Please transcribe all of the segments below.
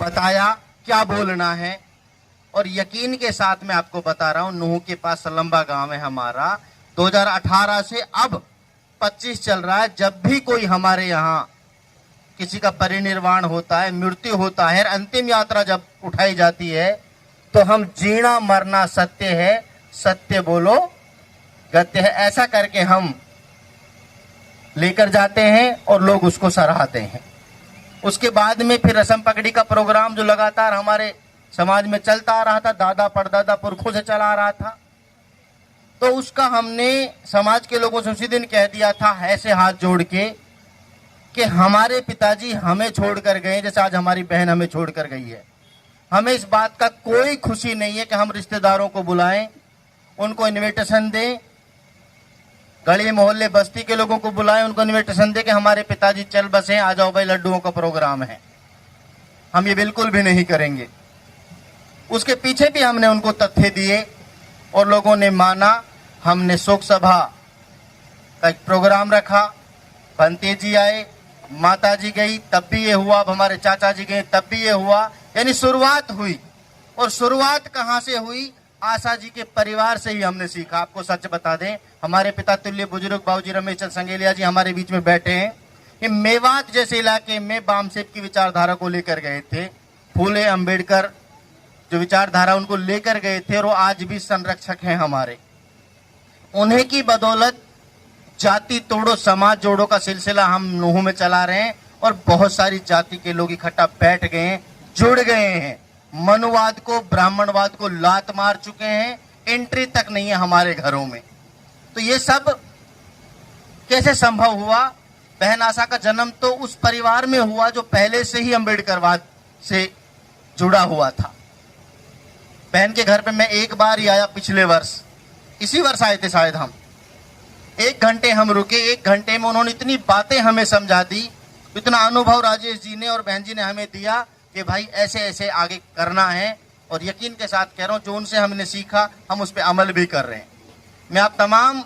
बताया क्या बोलना है। और यकीन के साथ मैं आपको बता रहा हूं, नूह के पास सलम्बा गांव है हमारा। 2018 से अब 25 चल रहा है। जब भी कोई हमारे यहाँ किसी का परिनिर्वाण होता है, मृत्यु होता है, अंतिम यात्रा जब उठाई जाती है, तो हम जीना मरना सत्य है, सत्य बोलो गत्य है, ऐसा करके हम लेकर जाते हैं और लोग उसको सराहते हैं। उसके बाद में फिर रस्म पगड़ी का प्रोग्राम जो लगातार हमारे समाज में चलता आ रहा था, दादा परदादा पुरखों से चला आ रहा था, तो उसका हमने समाज के लोगों से उसी दिन कह दिया था ऐसे हाथ जोड़ के कि हमारे पिताजी हमें छोड़कर गए जैसे आज हमारी बहन हमें छोड़कर गई है। हमें इस बात का कोई खुशी नहीं है कि हम रिश्तेदारों को बुलाएं, उनको इनविटेशन दें, गली मोहल्ले बस्ती के लोगों को बुलाएं, उनको इनविटेशन दें कि हमारे पिताजी चल बसे, आ जाओ भाई लड्डुओं का प्रोग्राम है। हम ये बिल्कुल भी नहीं करेंगे। उसके पीछे भी हमने उनको तथ्य दिए और लोगों ने माना। हमने शोक सभा का एक प्रोग्राम रखा, बंते जी आए, माता जी गई तब भी ये हुआ, अब हमारे चाचा जी गए तब भी ये हुआ। यानी शुरुआत हुई। और शुरुआत कहाँ से हुई? आशा जी के परिवार से ही हमने सीखा। आपको सच बता दें, हमारे पिता तुल्य बुजुर्ग बाबूजी रमेश चंद संगेलिया जी हमारे बीच में बैठे हैं। ये मेवात जैसे इलाके में बामसेब की विचारधारा को लेकर गए थे, फूले अंबेडकर जो विचारधारा उनको लेकर गए थे, और वो आज भी संरक्षक हैं हमारे। उन्हीं की बदौलत जाति तोड़ो समाज जोड़ो का सिलसिला हम नूह में चला रहे हैं और बहुत सारी जाति के लोग इकट्ठा बैठ गए हैं, जुड़ गए हैं। मनुवाद को ब्राह्मणवाद को लात मार चुके हैं, एंट्री तक नहीं है हमारे घरों में। तो ये सब कैसे संभव हुआ? बहन आशा का जन्म तो उस परिवार में हुआ जो पहले से ही अंबेडकरवाद से जुड़ा हुआ था। बहन के घर पे मैं एक बार ही आया, पिछले वर्ष, इसी वर्ष आए थे शायद हम। 1 घंटे हम रुके, 1 घंटे में उन्होंने इतनी बातें हमें समझा दी, इतना अनुभव राजेश जी ने और बहन जी ने हमें दिया कि भाई ऐसे ऐसे आगे करना है। और यकीन के साथ कह रहा हूँ, जो उनसे हमने सीखा हम उस पर अमल भी कर रहे हैं। मैं आप तमाम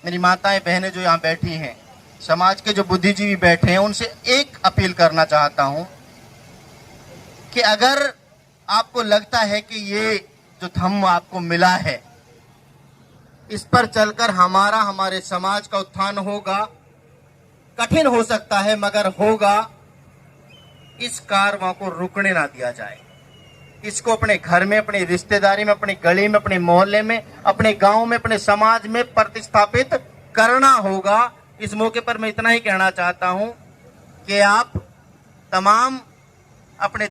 मेरी माताएं बहनें जो यहाँ बैठी हैं, समाज के जो बुद्धिजीवी बैठे हैं, उनसे एक अपील करना चाहता हूँ कि अगर आपको लगता है कि ये जो धम्म आपको मिला है, इस पर चलकर हमारे समाज का उत्थान होगा, कठिन हो सकता है मगर होगा, इस कारवां को रुकने ना दिया जाए। इसको अपने घर में, अपनी रिश्तेदारी में, अपनी गली में, अपने मोहल्ले में, अपने गांव में, अपने समाज में प्रतिस्थापित करना होगा। इस मौके पर मैं इतना ही कहना चाहता हूं कि आप तमाम अपने